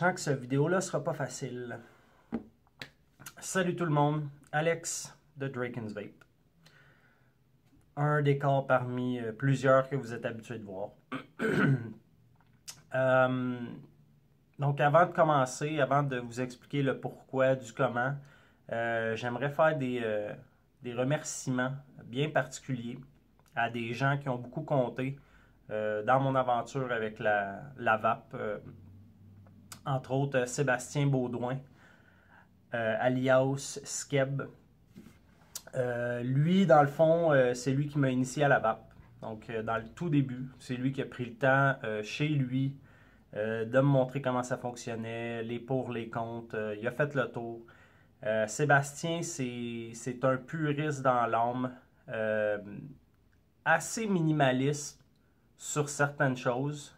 sens que cette vidéo-là sera pas facile. Salut tout le monde, Alex de Draken's Vape. Un décor parmi plusieurs que vous êtes habitués de voir. Donc avant de commencer, avant de vous expliquer le pourquoi du comment, j'aimerais faire des remerciements bien particuliers à des gens qui ont beaucoup compté dans mon aventure avec la vape. Entre autres, Sébastien Baudouin, alias Skeb. Lui, dans le fond, c'est lui qui m'a initié à la vape. Donc, dans le tout début, c'est lui qui a pris le temps chez lui de me montrer comment ça fonctionnait, les pour, les contre. Il a fait le tour. Sébastien, c'est un puriste dans l'âme, assez minimaliste sur certaines choses.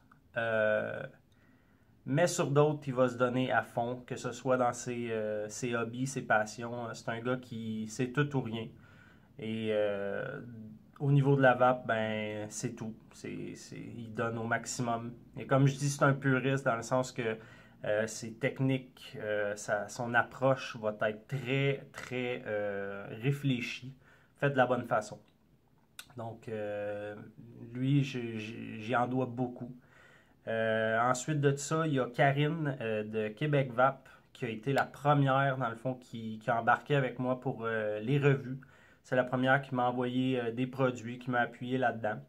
Mais sur d'autres, il va se donner à fond, que ce soit dans ses hobbies, ses passions. C'est un gars qui c'est tout ou rien. Et au niveau de la vape, ben c'est tout. Il donne au maximum. Et comme je dis, c'est un puriste dans le sens que ses techniques, son approche va être très, très réfléchie, faite de la bonne façon. Donc, lui, j'y en dois beaucoup. Ensuite de ça, il y a Karine de Québec Vape qui a été la première, dans le fond, qui a embarqué avec moi pour les revues. C'est la première qui m'a envoyé des produits, qui m'a appuyé là-dedans.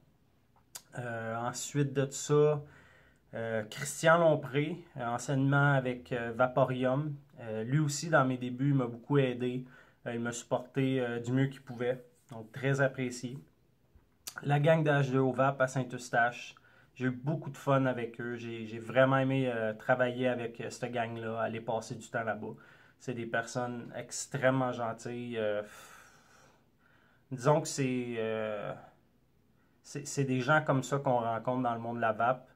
Ensuite de ça, Christian Lompré, enseignement avec Vaporium. Lui aussi, dans mes débuts, il m'a beaucoup aidé. Il m'a supporté du mieux qu'il pouvait. Donc, très apprécié. La gang d'H2O Vape à Saint-Eustache. J'ai eu beaucoup de fun avec eux. J'ai vraiment aimé travailler avec cette gang-là, aller passer du temps là-bas. C'est des personnes extrêmement gentilles. Disons que c'est des gens comme ça qu'on rencontre dans le monde de la vape.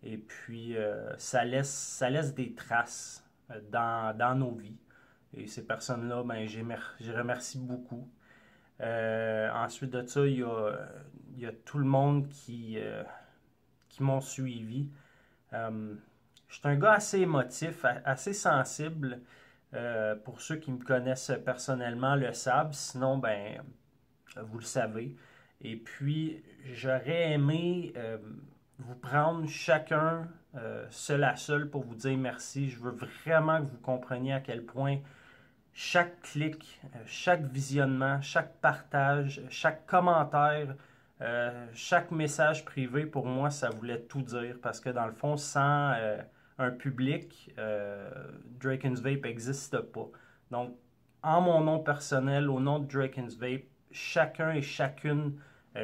Et puis, ça laisse des traces dans nos vies. Et ces personnes-là, ben, j'y remercie beaucoup. Ensuite de ça, il y a tout le monde qui m'ont suivi. Je suis un gars assez émotif, assez sensible. Pour ceux qui me connaissent personnellement le savent. Sinon, ben, vous le savez. Et puis, j'aurais aimé vous prendre chacun seul à seul pour vous dire merci. Je veux vraiment que vous compreniez à quel point chaque clic, chaque visionnement, chaque partage, chaque commentaire, chaque message privé, pour moi, ça voulait tout dire. Parce que dans le fond, sans un public, Draken's Vape n'existe pas. Donc, en mon nom personnel, au nom de Draken's Vape, chacun et chacune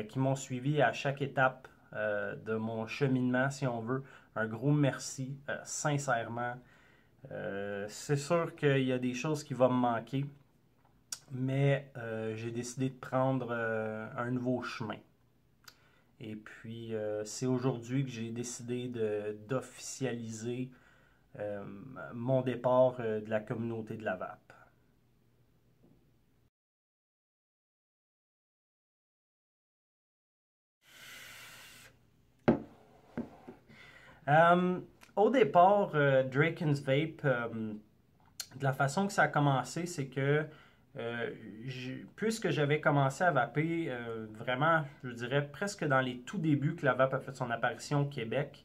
qui m'ont suivi à chaque étape de mon cheminement, si on veut, un gros merci, sincèrement. C'est sûr qu'il y a des choses qui vont me manquer, mais j'ai décidé de prendre un nouveau chemin. Et puis, c'est aujourd'hui que j'ai décidé d'officialiser mon départ de la communauté de la vape. Au départ, Draken's Vape, de la façon que ça a commencé, c'est que puisque j'avais commencé à vaper, vraiment, je dirais presque dans les tout débuts que la vape a fait son apparition au Québec,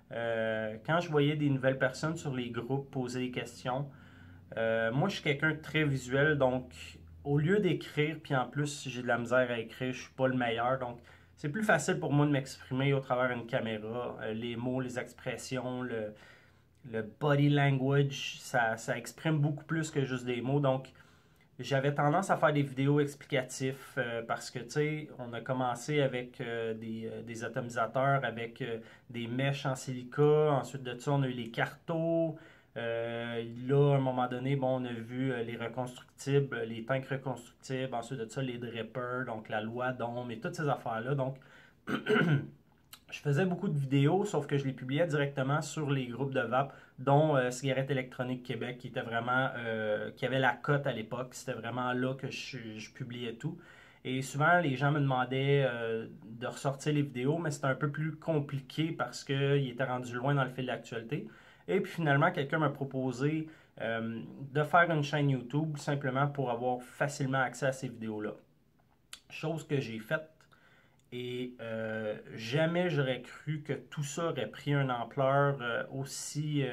quand je voyais des nouvelles personnes sur les groupes poser des questions, moi je suis quelqu'un de très visuel, donc au lieu d'écrire, puis en plus si j'ai de la misère à écrire, je suis pas le meilleur, donc c'est plus facile pour moi de m'exprimer au travers d'une caméra, les mots, les expressions, le body language, ça exprime beaucoup plus que juste des mots. Donc, j'avais tendance à faire des vidéos explicatives parce que, tu sais, on a commencé avec des atomisateurs, avec des mèches en silica. Ensuite de ça, on a eu les cartos. Là, à un moment donné, bon, on a vu les reconstructibles, les tanks reconstructibles. Ensuite de ça, les drippers, donc la loi d'ombre et toutes ces affaires-là. Donc, je faisais beaucoup de vidéos, sauf que je les publiais directement sur les groupes de vape, dont Cigarette électronique Québec, qui était vraiment, qui avait la cote à l'époque. C'était vraiment là que je publiais tout. Et souvent, les gens me demandaient de ressortir les vidéos, mais c'était un peu plus compliqué parce qu'ils étaient rendus loin dans le fil de l'actualité. Et puis finalement, quelqu'un m'a proposé de faire une chaîne YouTube simplement pour avoir facilement accès à ces vidéos-là. Chose que j'ai faite et jamais j'aurais cru que tout ça aurait pris une ampleur aussi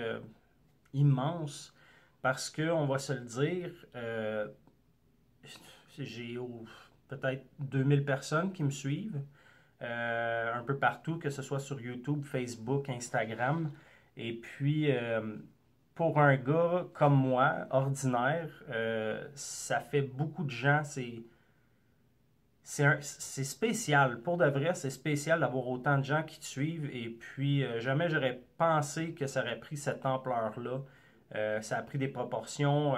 immense parce que, on va se le dire, j'ai peut-être 2000 personnes qui me suivent un peu partout, que ce soit sur YouTube, Facebook, Instagram. Et puis, pour un gars comme moi, ordinaire, ça fait beaucoup de gens. C'est spécial. Pour de vrai, c'est spécial d'avoir autant de gens qui te suivent. Et puis, jamais j'aurais pensé que ça aurait pris cette ampleur-là. Ça a pris des proportions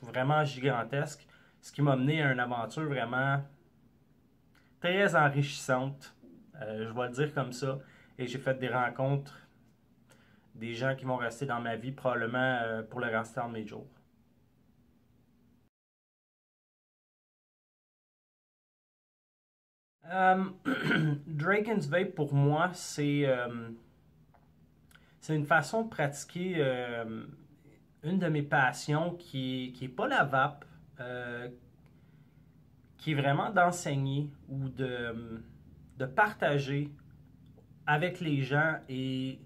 vraiment gigantesques. Ce qui m'a mené à une aventure vraiment très enrichissante. Je vais le dire comme ça. Et j'ai fait des rencontres, des gens qui vont rester dans ma vie probablement pour le restant de mes jours. Euh, Dragon's Vape, pour moi, c'est une façon de pratiquer une de mes passions qui est pas la vape, euh, qui est vraiment d'enseigner ou de partager avec les gens. Et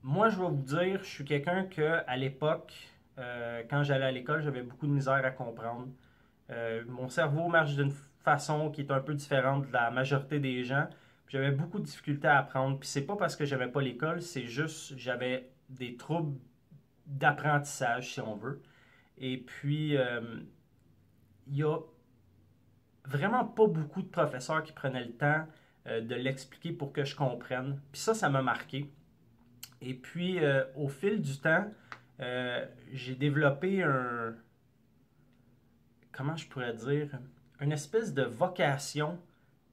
moi, je vais vous dire, je suis quelqu'un que à l'époque, quand j'allais à l'école, j'avais beaucoup de misère à comprendre. Mon cerveau marche d'une façon qui est un peu différente de la majorité des gens. J'avais beaucoup de difficultés à apprendre. Puis c'est pas parce que j'avais pas l'école, c'est juste j'avais des troubles d'apprentissage, si on veut. Et puis, il y a vraiment pas beaucoup de professeurs qui prenaient le temps de l'expliquer pour que je comprenne. Puis ça m'a marqué. Et puis, au fil du temps, j'ai développé comment je pourrais dire, une espèce de vocation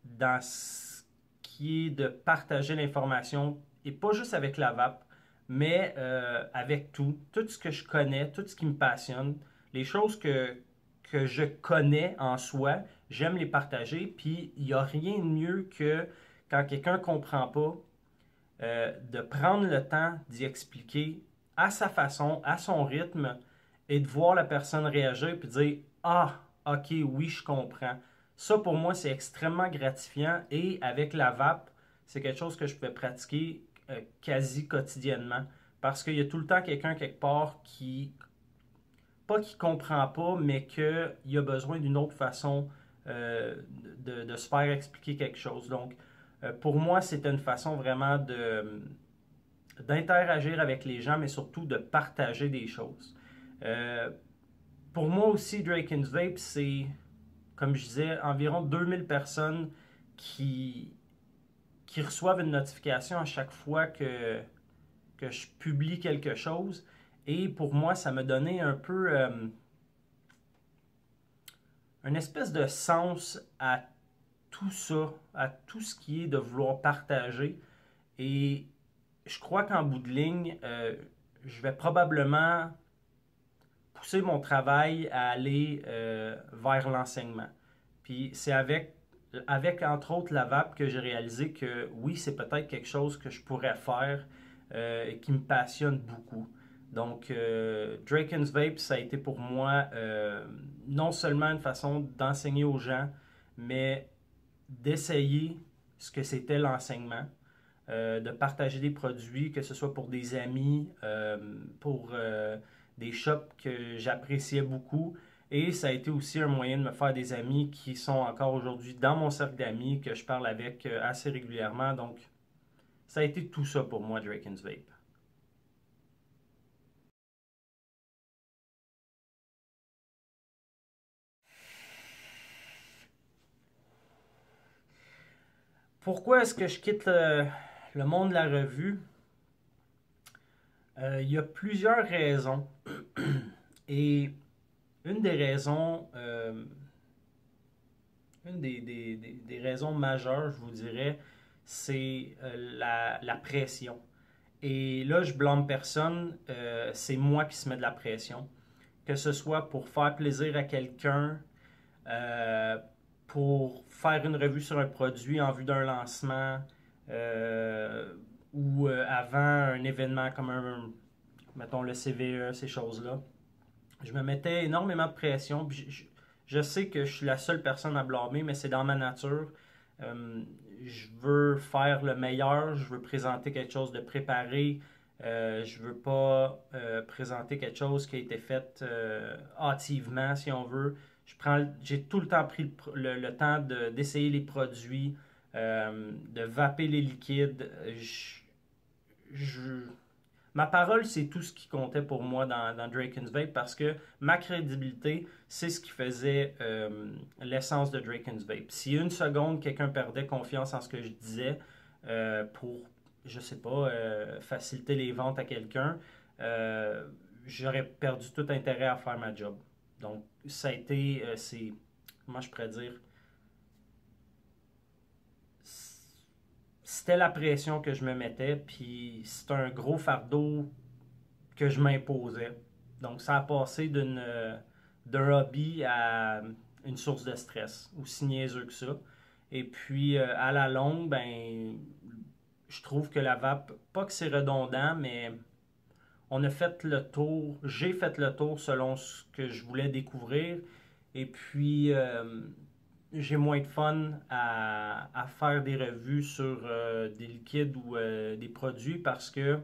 dans ce qui est de partager l'information, et pas juste avec la vape, mais avec tout ce que je connais, tout ce qui me passionne, les choses que je connais en soi, j'aime les partager, puis il n'y a rien de mieux que quand quelqu'un ne comprend pas, de prendre le temps d'y expliquer à sa façon, à son rythme, et de voir la personne réagir puis dire ah, ok, oui, je comprends. Ça, pour moi, c'est extrêmement gratifiant et avec la vape, c'est quelque chose que je peux pratiquer quasi quotidiennement parce qu'il y a tout le temps quelqu'un quelque part pas qui comprend pas, mais qu'il a besoin d'une autre façon de se faire expliquer quelque chose. Donc, pour moi, c'était une façon vraiment d'interagir avec les gens, mais surtout de partager des choses. Pour moi aussi, Draken's Vape, c'est, comme je disais, environ 2000 personnes qui, qui reçoivent une notification à chaque fois que je publie quelque chose. Et pour moi, ça m'a donné un peu une espèce de sens à tout ça, à tout ce qui est de vouloir partager. Et je crois qu'en bout de ligne, je vais probablement pousser mon travail à aller vers l'enseignement. Puis c'est avec entre autres la vape que j'ai réalisé que oui, c'est peut-être quelque chose que je pourrais faire et qui me passionne beaucoup. Donc, Draken's Vape, ça a été pour moi non seulement une façon d'enseigner aux gens, mais d'essayer ce que c'était l'enseignement, de partager des produits, que ce soit pour des amis, pour des shops que j'appréciais beaucoup. Et ça a été aussi un moyen de me faire des amis qui sont encore aujourd'hui dans mon cercle d'amis, que je parle avec assez régulièrement. Donc, ça a été tout ça pour moi, Draken's Vape. Pourquoi est-ce que je quitte le monde de la revue? Il y a plusieurs raisons. Et une des raisons, une des raisons majeures, je vous dirais, c'est la pression. Et là, je blâme personne, c'est moi qui se met de la pression. Que ce soit pour faire plaisir à quelqu'un, euh, pour faire une revue sur un produit en vue d'un lancement, ou avant un événement comme mettons le CVE, ces choses-là, je me mettais énormément de pression. Puis je sais que je suis la seule personne à blâmer, mais c'est dans ma nature. Euh, je veux faire le meilleur, je veux présenter quelque chose de préparé. Je veux pas présenter quelque chose qui a été fait hâtivement, si on veut. J'ai tout le temps pris le temps d'essayer les produits, de vaper les liquides. Je, Ma parole, c'est tout ce qui comptait pour moi dans Draken's Vape parce que ma crédibilité, c'est ce qui faisait l'essence de Draken's Vape. Si une seconde, quelqu'un perdait confiance en ce que je disais pour, je sais pas, faciliter les ventes à quelqu'un, j'aurais perdu tout intérêt à faire ma job. Donc, ça a été, comment je pourrais dire, c'était la pression que je me mettais, puis c'était un gros fardeau que je m'imposais. Donc, ça a passé d'un hobby à une source de stress, aussi niaiseux que ça. Et puis, à la longue, ben, je trouve que la vape, pas que c'est redondant, mais on a fait le tour, j'ai fait le tour selon ce que je voulais découvrir. Et puis, j'ai moins de fun à faire des revues sur des liquides ou des produits parce que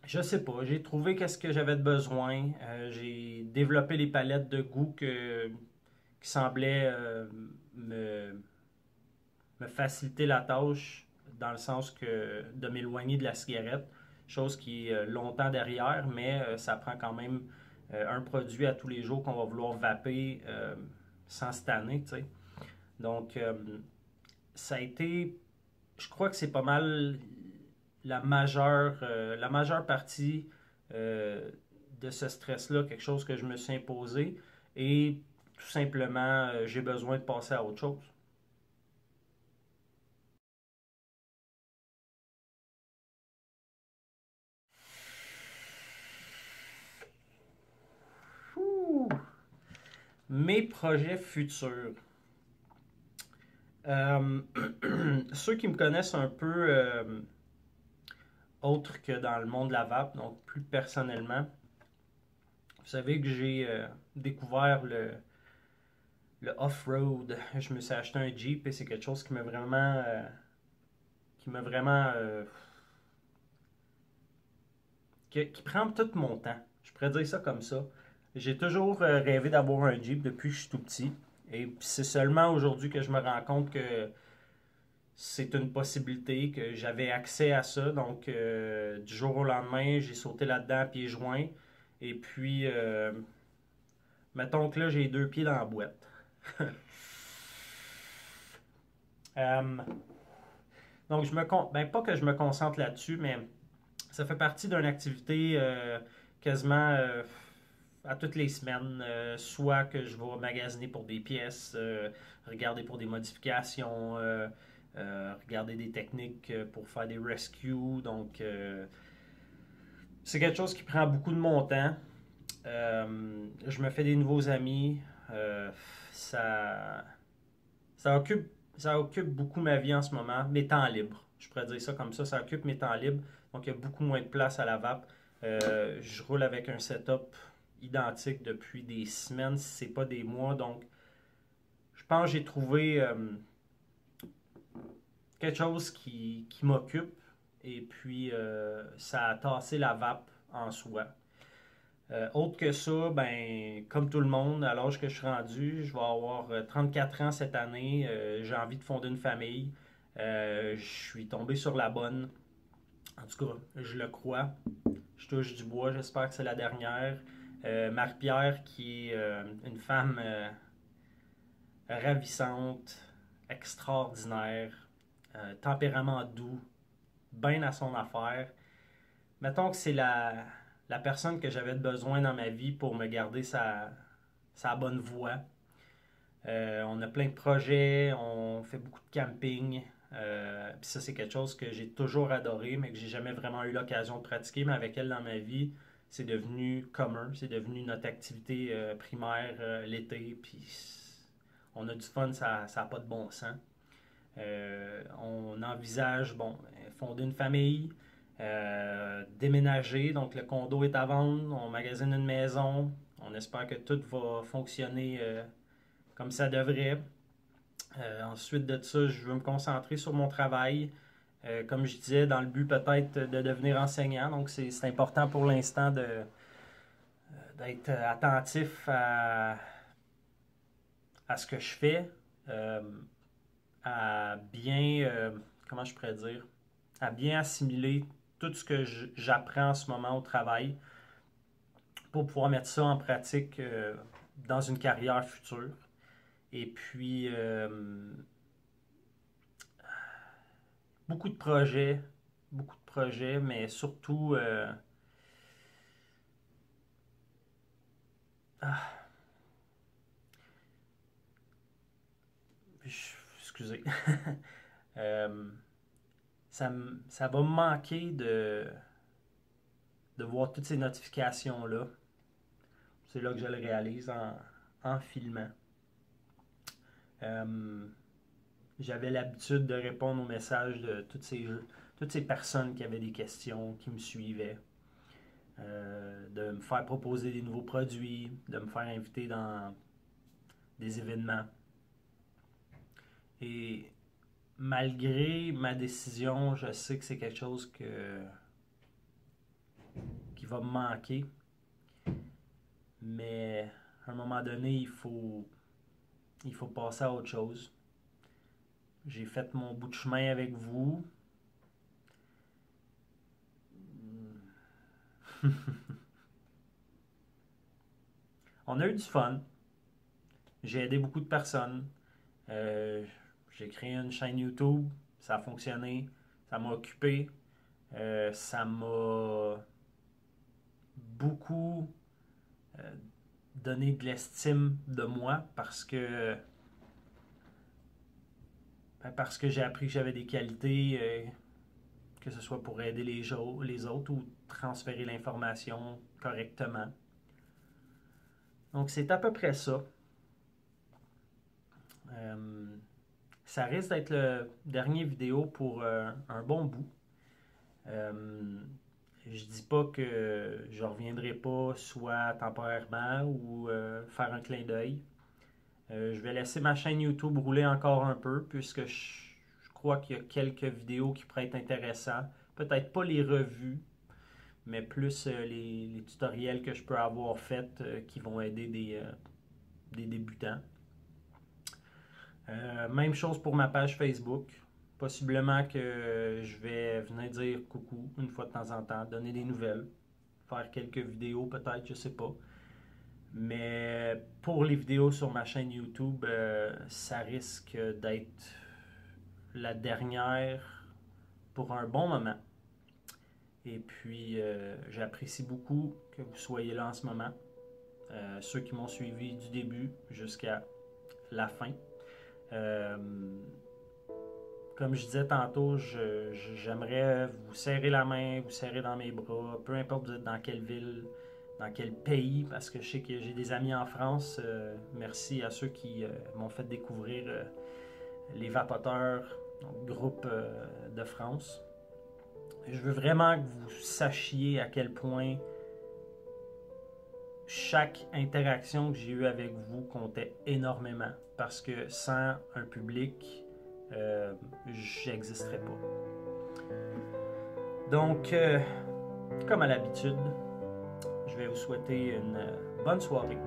je sais pas, j'ai trouvé qu'est-ce que j'avais de besoin. J'ai développé les palettes de goût qui semblaient me, me faciliter la tâche dans le sens que de m'éloigner de la cigarette, chose qui est longtemps derrière, mais ça prend quand même un produit à tous les jours qu'on va vouloir vaper sans se tanner, tu sais. Donc, ça a été, je crois que c'est pas mal la majeure partie euh, de ce stress-là, quelque chose que je me suis imposé et tout simplement, j'ai besoin de passer à autre chose. Ouh. Mes projets futurs. Euh, Ceux qui me connaissent un peu autre que dans le monde de la vape, donc plus personnellement, vous savez que j'ai découvert le off-road. Je me suis acheté un Jeep et c'est quelque chose qui m'a vraiment qui prend tout mon temps. Je pourrais dire ça comme ça. J'ai toujours rêvé d'avoir un Jeep depuis que je suis tout petit. Et c'est seulement aujourd'hui que je me rends compte que c'est une possibilité, que j'avais accès à ça. Donc, du jour au lendemain, j'ai sauté là-dedans à pieds joints. Et puis, mettons que là, j'ai deux pieds dans la boîte. Euh, donc, ben, pas que je me concentre là-dessus, mais ça fait partie d'une activité quasiment à toutes les semaines. Soit que je vais magasiner pour des pièces, regarder pour des modifications, regarder des techniques pour faire des rescues. Donc, c'est quelque chose qui prend beaucoup de mon temps. Je me fais des nouveaux amis. Ça, ça occupe beaucoup ma vie en ce moment. Mes temps libres. Je pourrais dire ça comme ça occupe mes temps libres. Donc, il y a beaucoup moins de place à la vape. Je roule avec un setup identique depuis des semaines, si c'est pas des mois. Donc, je pense que j'ai trouvé quelque chose qui m'occupe. Et puis, ça a tassé la vape en soi. Autre que ça, ben, comme tout le monde, à l'âge que je suis rendu, je vais avoir 34 ans cette année. J'ai envie de fonder une famille. Je suis tombé sur la bonne. En tout cas, je le crois. Je touche du bois, j'espère que c'est la dernière. Marie-Pierre, qui est une femme ravissante, extraordinaire, tempérament doux, bien à son affaire. Mettons que c'est la personne que j'avais besoin dans ma vie pour me garder sa bonne voie. On a plein de projets, on fait beaucoup de camping. Puis ça, c'est quelque chose que j'ai toujours adoré, mais que j'ai jamais vraiment eu l'occasion de pratiquer. Mais avec elle dans ma vie, c'est devenu commun, c'est devenu notre activité primaire l'été. Puis on a du fun, ça n'a pas de bon sens. On envisage, bon, fonder une famille, déménager. Donc le condo est à vendre, on magasine une maison. On espère que tout va fonctionner comme ça devrait. Ensuite de ça, je veux me concentrer sur mon travail. Comme je disais, dans le but peut-être de devenir enseignant. Donc c'est important pour l'instant d'être attentif à ce que je fais, à bien, comment je pourrais dire, à bien assimiler tout ce que j'apprends en ce moment au travail pour pouvoir mettre ça en pratique dans une carrière future. Et puis, beaucoup de projets, mais surtout, ah, excusez, Euh, ça va me manquer de voir toutes ces notifications-là. C'est là que je le réalise en filmant. J'avais l'habitude de répondre aux messages de toutes ces personnes qui avaient des questions, qui me suivaient, de me faire proposer des nouveaux produits, de me faire inviter dans des événements. Et malgré ma décision, je sais que c'est quelque chose qui va me manquer. Mais à un moment donné, il faut passer à autre chose. J'ai fait mon bout de chemin avec vous. On a eu du fun. J'ai aidé beaucoup de personnes. J'ai créé une chaîne YouTube. Ça a fonctionné. Ça m'a occupé. Ça m'a beaucoup donné de l'estime de moi parce que j'ai appris que j'avais des qualités, que ce soit pour aider les autres ou transférer l'information correctement. Donc c'est à peu près ça. Ça risque d'être le dernier vidéo pour un bon bout. Je dis pas que je reviendrai pas soit temporairement ou faire un clin d'œil. Je vais laisser ma chaîne YouTube rouler encore un peu puisque je crois qu'il y a quelques vidéos qui pourraient être intéressantes. Peut-être pas les revues, mais plus les tutoriels que je peux avoir faits qui vont aider des débutants. Même chose pour ma page Facebook. Possiblement que je vais venir dire coucou une fois de temps en temps, donner des nouvelles, faire quelques vidéos peut-être, je sais pas. Mais pour les vidéos sur ma chaîne YouTube, ça risque d'être la dernière pour un bon moment. Et puis, j'apprécie beaucoup que vous soyez là en ce moment. Ceux qui m'ont suivi du début jusqu'à la fin. Comme je disais tantôt, j'aimerais vous serrer la main, vous serrer dans mes bras, peu importe vous êtes dans quelle ville, dans quel pays, parce que je sais que j'ai des amis en France. Merci à ceux qui m'ont fait découvrir les Vapoteurs, donc groupe de France. Je veux vraiment que vous sachiez à quel point chaque interaction que j'ai eue avec vous comptait énormément, parce que sans un public, j'existerais pas. Donc, comme à l'habitude, je vais vous souhaiter une bonne soirée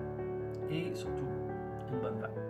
et surtout une bonne vape.